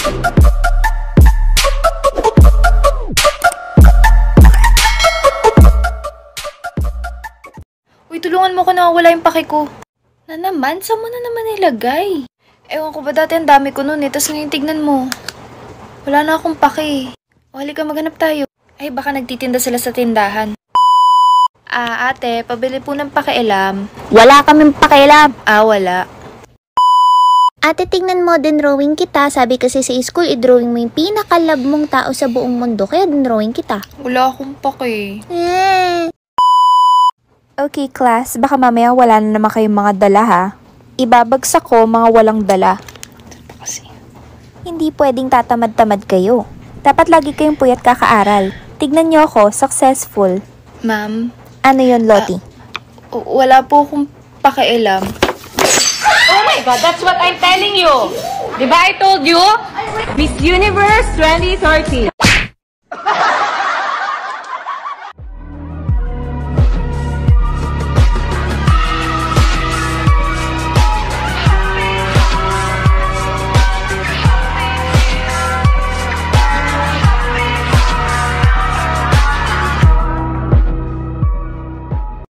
Uy, tulungan mo ko na wala yung pake ko. Na naman? Saan mo na naman nilagay? Ewan ko ba dati ang dami ko nun eh. Tapos ngayon tignan mo. Wala na akong pake. O halika maghanap tayo. Ay baka nagtitinda sila sa tindahan. Ate, pabili po ng pakialam. Wala kaming pakialam. Wala. Ate, tingnan mo, drawing kita. Sabi kasi sa school, i-drawing mo yung pinakalab mong tao sa buong mundo. Kaya drawing kita. Wala akong pake. Okay, class. Baka mamaya wala na naman kayong mga dala, ha? Ibabagsak ko mga walang dala. Kasi. Hindi pwedeng tatamad-tamad kayo. Dapat lagi kayong puyat kakaaral. Tignan nyo ako, successful. Ma'am? Ano yon, Lottie? Wala po akong pakialam. Oh my God, that's what I'm telling you. Diba I told you? Miss Universe 2030.